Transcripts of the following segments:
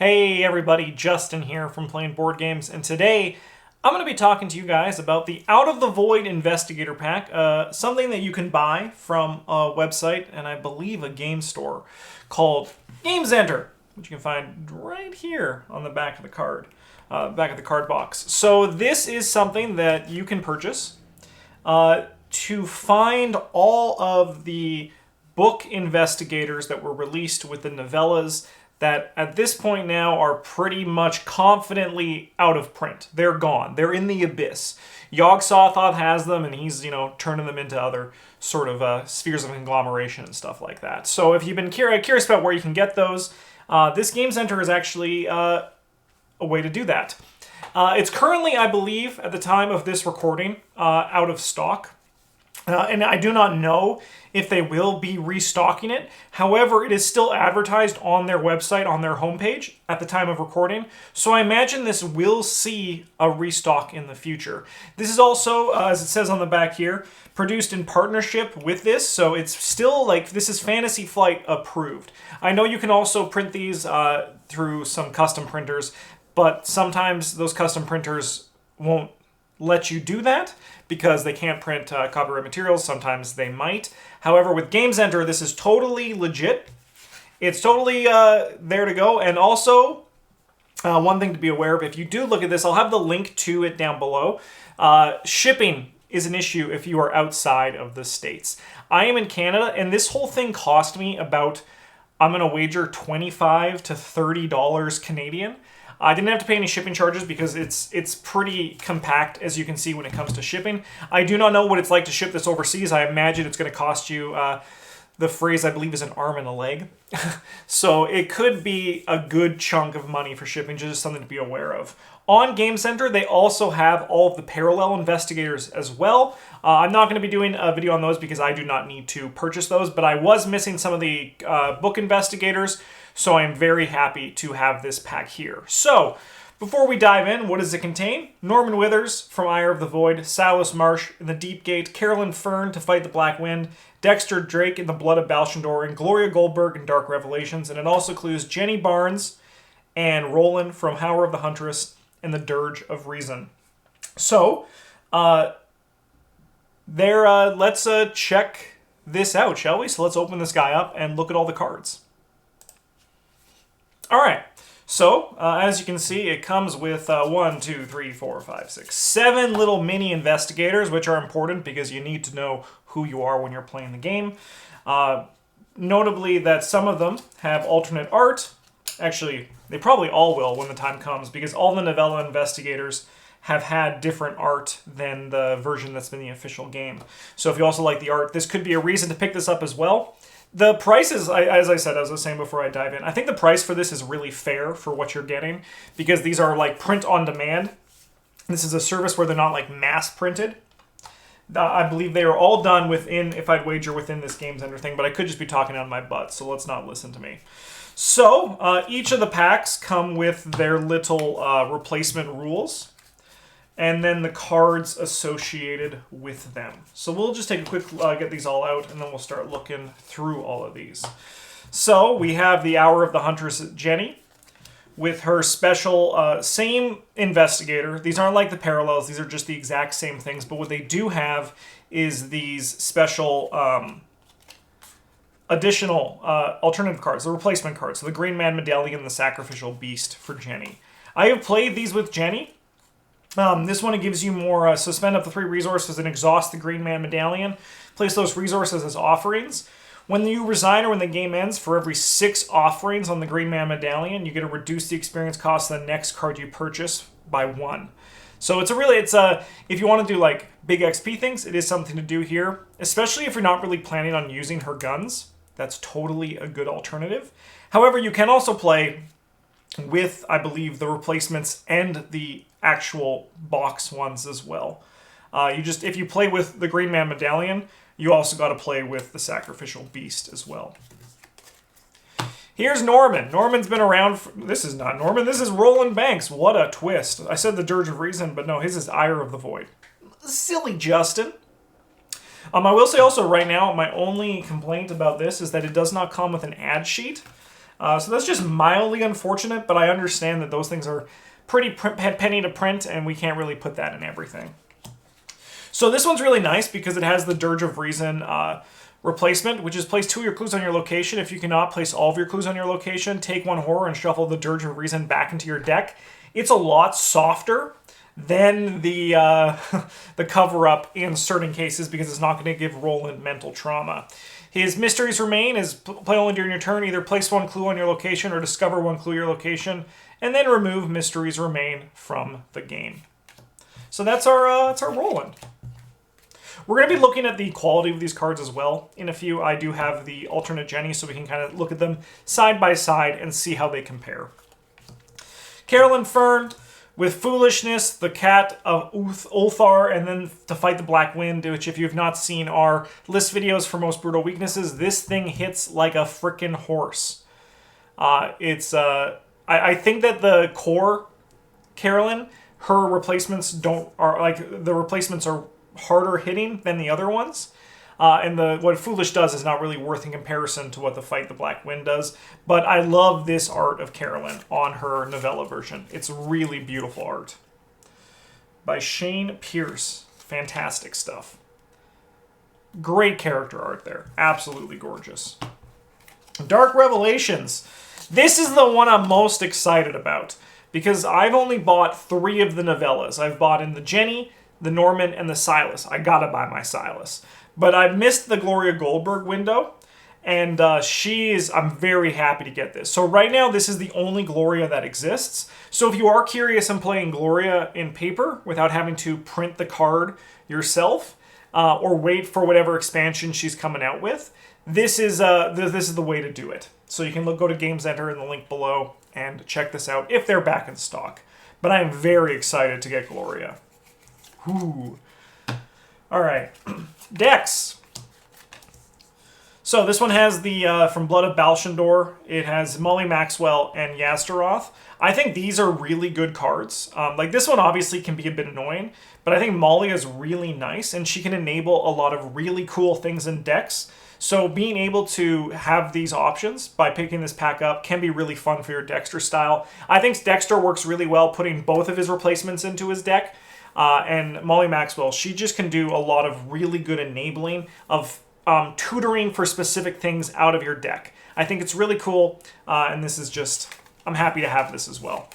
Hey everybody, Justin here from Playing Board Games, and today I'm going to be talking to you guys about the Out of the Void Investigator Pack, something that you can buy from a website and I believe a game store called Games Enter, which you can find right here on the back of the card, back of the card box. So this is something that you can purchase to find all of the book investigators that were released with the novellas that at this point now are pretty much confidently out of print. They're gone. They're in the abyss. Yog Sothoth has them, and he's, turning them into other sort of spheres of conglomeration and stuff like that. So if you've been curious about where you can get those, this Game Center is actually a way to do that. It's currently, I believe, at the time of this recording, out of stock. And I do not know if they will be restocking it. However, it is still advertised on their website, on their homepage, at the time of recording. So I imagine this will see a restock in the future. This is also, as it says on the back here, produced in partnership with this. So it's still this is Fantasy Flight approved. I know you can also print these through some custom printers, but sometimes those custom printers won't let you do that because they can't print copyright materials. Sometimes they might. However, with Games Enter, this is totally legit. It's totally there to go. And also, one thing to be aware of, if you do look at this, I'll have the link to it down below. Shipping is an issue if you are outside of the States. I am in Canada, and this whole thing cost me about, I'm going to wager, $25 to $30 Canadian. I didn't have to pay any shipping charges because it's pretty compact, as you can see, when it comes to shipping. I do not know what it's like to ship this overseas. I imagine it's going to cost you, the phrase I believe is an arm and a leg. So it could be a good chunk of money for shipping, just something to be aware of. On Game Center, they also have all of the parallel investigators as well. I'm not going to be doing a video on those because I do not need to purchase those, but I was missing some of the book investigators, so I'm very happy to have this pack here. So, before we dive in, what does it contain? Norman Withers from Ire of the Void, Silas Marsh in the Deep Gate, Carolyn Fern to fight the Black Wind, Dexter Drake in the Blood of Balshandor, and Gloria Goldberg in Dark Revelations, and it also includes Jenny Barnes and Roland from Hour of the Huntress and the Dirge of Reason. So, let's check this out, shall we? So let's open this guy up and look at all the cards. All right, so as you can see, it comes with 1, 2, 3, 4, 5, 6, 7 little mini investigators, which are important because you need to know who you are when you're playing the game. Notably that some of them have alternate art. Actually, they probably all will when the time comes, because all the Novella investigators have had different art than the version that's been the official game. So if you also like the art, this could be a reason to pick this up as well. The price is, as I said, as I was saying before I dive in, I think the price for this is really fair for what you're getting, because these are print on demand. This is a service where they're not mass printed. I believe they are all done within, if I'd wager, within this Games Ender thing, but I could just be talking out of my butt, so let's not listen to me. So, each of the packs come with their little replacement rules, and then the cards associated with them. So we'll just take a quick get these all out, and then we'll start looking through all of these. So we have the Hour of the Huntress Jenny with her special same investigator. These aren't like the parallels. These are just the exact same things. But what they do have is these special additional alternative cards, the replacement cards. So the Green Man Medallion, the Sacrificial Beast for Jenny. I have played these with Jenny. This one, it gives you more, so spend up to 3 resources and exhaust the Green Man Medallion. Place those resources as offerings. When you resign or when the game ends, for every 6 offerings on the Green Man Medallion, you get to reduce the experience cost of the next card you purchase by 1. So if you want to do big XP things, it is something to do here, especially if you're not really planning on using her guns. That's totally a good alternative. However, you can also play with, I believe, the replacements and the actual box ones as well. If you play with the Green Man Medallion, you also got to play with the Sacrificial Beast as well. Here's Norman. Norman's been around this is not Norman, this is Roland Banks. What a twist. I said the Dirge of Reason, but no, his is Ire of the Void. Silly Justin. I will say also right now, my only complaint about this is that it does not come with an ad sheet. So that's just mildly unfortunate, but I understand that those things are pretty penny to print, and we can't really put that in everything. So this one's really nice because it has the Dirge of Reason replacement, which is place 2 of your clues on your location. If you cannot place all of your clues on your location, take 1 horror and shuffle the Dirge of Reason back into your deck. It's a lot softer than the the cover-up in certain cases because it's not going to give Roland mental trauma. His Mysteries Remain is play only during your turn. Either place 1 clue on your location or discover 1 clue on your location, and then remove Mysteries Remain from the game. So that's our Roland. We're going to be looking at the quality of these cards as well in a few. I do have the alternate Jenny, so we can kind of look at them side by side and see how they compare. Carolyn Fern with Foolishness, the Cat of Ulthar, and then to fight the Black Wind, which if you have not seen our list videos for most brutal weaknesses, this thing hits like a frickin' horse. I think that the core Carolyn, her replacements the replacements are harder hitting than the other ones. And what Foolish does is not really worth in comparison to what the Fight the Black Wind does. But I love this art of Carolyn on her novella version. It's really beautiful art. By Shane Pierce. Fantastic stuff. Great character art there. Absolutely gorgeous. Dark Revelations. This is the one I'm most excited about, because I've only bought 3 of the novellas. I've bought in the Jenny, the Norman, and the Silas. I gotta buy my Silas. But I missed the Gloria Goldberg window, and I'm very happy to get this. So right now, this is the only Gloria that exists. So if you are curious in playing Gloria in paper without having to print the card yourself, or wait for whatever expansion she's coming out with, this is the way to do it. So you can go to Games Center in the link below and check this out if they're back in stock. But I am very excited to get Gloria. Ooh. All right. Decks. So this one has the, from Blood of Balshandor, it has Molly Maxwell and Yazdaroth. I think these are really good cards. Like this one obviously can be a bit annoying, but I think Molly is really nice, and she can enable a lot of really cool things in decks. So being able to have these options by picking this pack up can be really fun for your Dexter style. I think Dexter works really well putting both of his replacements into his deck. And Molly Maxwell, she just can do a lot of really good enabling of tutoring for specific things out of your deck. I think it's really cool, and this is just, I'm happy to have this as well.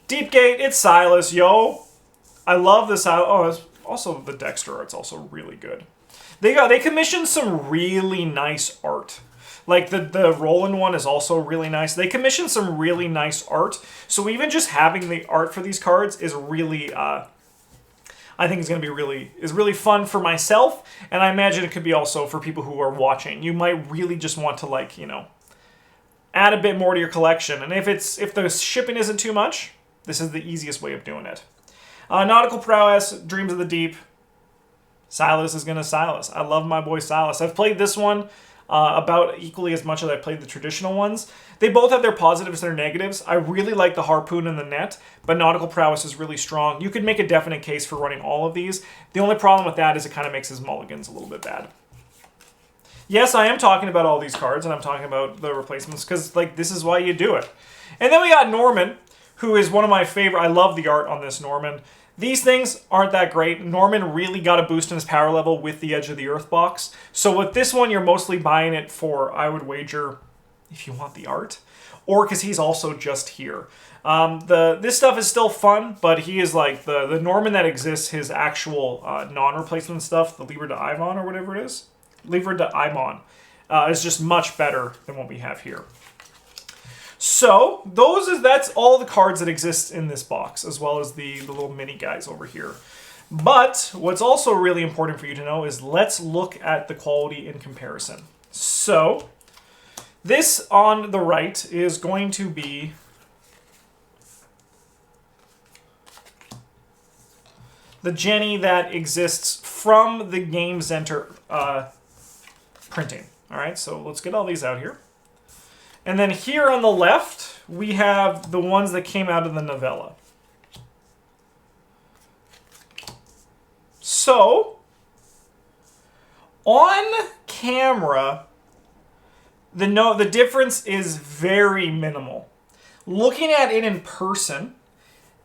Deepgate, it's Silas, yo. I love this. Oh, also the Dexter art's also really good. They commissioned some really nice art. Like the Roland one is also really nice. They commissioned some really nice art. So even just having the art for these cards is really, I think it's going to be really fun for myself. And I imagine it could be also for people who are watching. You might really just want to, like, you know, add a bit more to your collection. And if the shipping isn't too much, this is the easiest way of doing it. Nautical Prowess, Dreams of the Deep. Silas is going to Silas. I love my boy Silas. I've played this one about equally as much as I played the traditional ones. They both have their positives and their negatives. I really like the Harpoon and the Net, but Nautical Prowess is really strong. You could make a definite case for running all of these. The only problem with that is it kind of makes his mulligans a little bit bad. Yes, I am talking about all these cards, and I'm talking about the replacements, because, like, this is why you do it. And then we got Norman, who is one of my favorite. I love the art on this Norman. These things aren't that great. Norman really got a boost in his power level with the Edge of the Earth box. So with this one, you're mostly buying it for, I would wager, if you want the art, or because he's also just here. This stuff is still fun, but he is like the Norman that exists, his actual non-replacement stuff, the Liber de Ivon or whatever it is. Liber de Ivon is just much better than what we have here. So that's all the cards that exist in this box, as well as the little mini guys over here. But what's also really important for you to know is let's look at the quality in comparison. So this on the right is going to be the Jenny that exists from the Game Center printing. All right, so let's get all these out here. And then here on the left, we have the ones that came out of the novella. So, on camera, The difference is very minimal. Looking at it in person,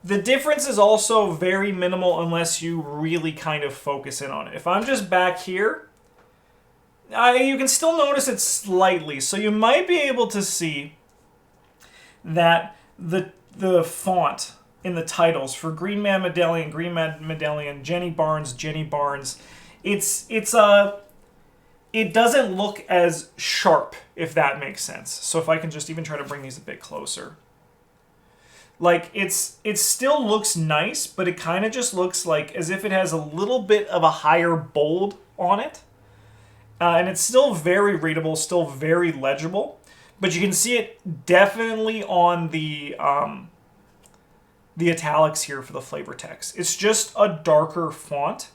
the difference is also very minimal unless you really kind of focus in on it. If I'm just back here, you can still notice it slightly. So you might be able to see that the font in the titles for Green Man Medallion, Jenny Barnes, it doesn't look as sharp, if that makes sense. So if I can just even try to bring these a bit closer. Like, it still looks nice, but it kind of just looks like as if it has a little bit of a higher bold on it. And it's still very readable, still very legible. But you can see it definitely on the italics here for the flavor text. It's just a darker font.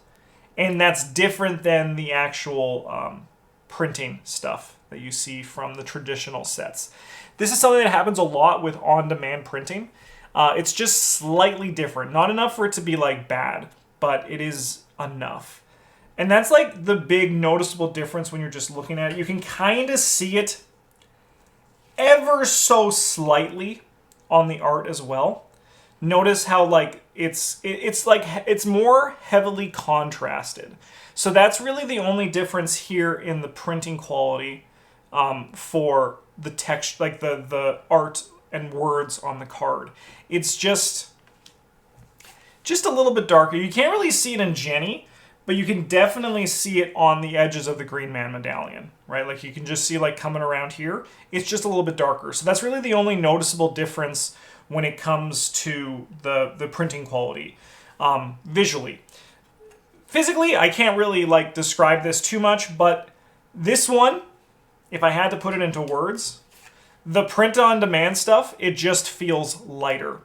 And that's different than the actual printing stuff that you see from the traditional sets. This is something that happens a lot with on-demand printing. It's just slightly different. Not enough for it to be like bad, but it is enough. And that's like the big noticeable difference when you're just looking at it. You can kind of see it ever so slightly on the art as well. Notice how like it's more heavily contrasted. So that's really the only difference here in the printing quality for the text, like the art and words on the card. It's just a little bit darker. You can't really see it in Jenny, but you can definitely see it on the edges of the Green Man Medallion, right? Like you can just see like coming around here. It's just a little bit darker. So that's really the only noticeable difference when it comes to the printing quality visually. Physically, I can't really like describe this too much, but this one, if I had to put it into words, the print-on-demand stuff, it just feels lighter.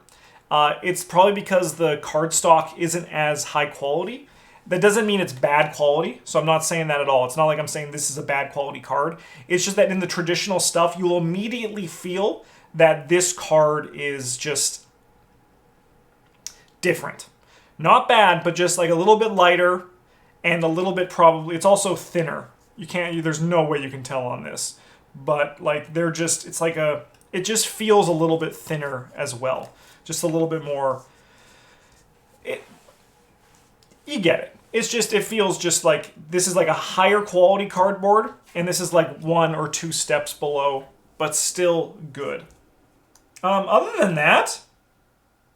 It's probably because the cardstock isn't as high quality. That doesn't mean it's bad quality, so I'm not saying that at all. It's not like I'm saying this is a bad quality card. It's just that in the traditional stuff, you'll immediately feel that this card is just different. Not bad, but just like a little bit lighter and a little bit probably, it's also thinner. There's no way you can tell on this. But like it just feels a little bit thinner as well. Just a little bit more, you get it. It feels just like this is like a higher quality cardboard and this is like 1 or 2 steps below, but still good. Other than that,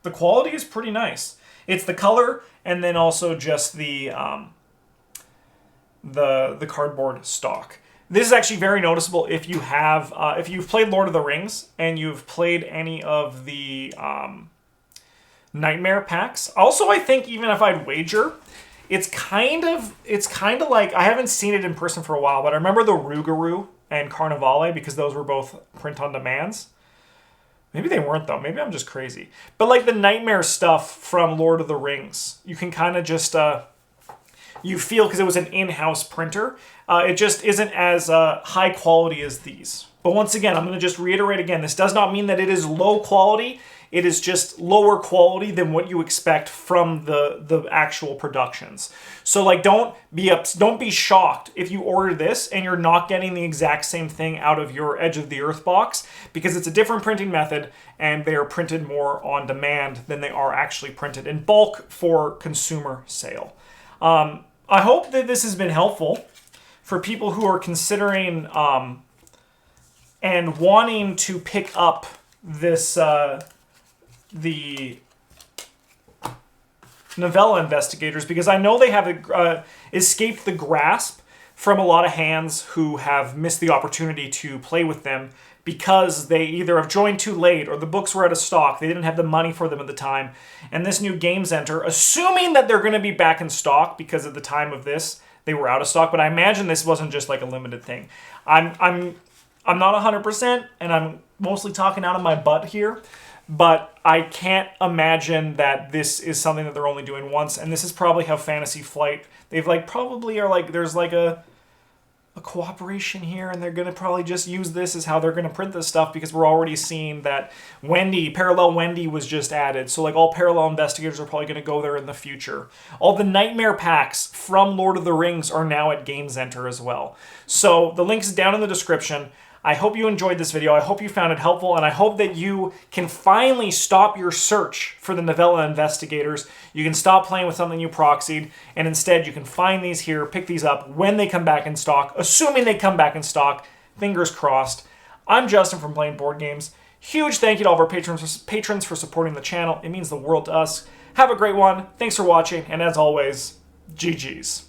the quality is pretty nice. It's the color and then also just the cardboard stock. This is actually very noticeable if you have if you've played Lord of the Rings and you've played any of the Nightmare packs. Also, I think even if I'd wager, it's kind of like, I haven't seen it in person for a while, but I remember the Rougarou and Carnivale because those were both print-on-demands. Maybe they weren't, though. Maybe I'm just crazy. But like the Nightmare stuff from Lord of the Rings, you can kind of just, you feel, because it was an in-house printer, it just isn't as high quality as these. But once again, I'm going to just reiterate again, this does not mean that it is low quality. It is just lower quality than what you expect from the actual productions. So like, don't be shocked if you order this and you're not getting the exact same thing out of your Edge of the Earth box, because it's a different printing method and they are printed more on demand than they are actually printed in bulk for consumer sale. I hope that this has been helpful for people who are considering and wanting to pick up this the Novella Investigators, because I know they have escaped the grasp from a lot of hands who have missed the opportunity to play with them because they either have joined too late or the books were out of stock. They didn't have the money for them at the time. And this new Games Enter, assuming that they're going to be back in stock, because at the time of this, they were out of stock. But I imagine this wasn't just like a limited thing. I'm not 100%, and I'm mostly talking out of my butt here, but I can't imagine that this is something that they're only doing once. And this is probably how Fantasy Flight, they've like probably are like, there's like a cooperation here, and they're going to probably just use this as how they're going to print this stuff, because we're already seeing that Parallel Wendy was just added. So like all Parallel Investigators are probably going to go there in the future. All the Nightmare packs from Lord of the Rings are now at Games Enter as well. So the link is down in the description. I hope you enjoyed this video. I hope you found it helpful, and I hope that you can finally stop your search for the Novella Investigators. You can stop playing with something you proxied, and instead you can find these here, pick these up when they come back in stock, assuming they come back in stock. Fingers crossed. I'm Justin from Playing Board Games. Huge thank you to all of our patrons for supporting the channel. It means the world to us. Have a great one. Thanks for watching, and as always, GG's.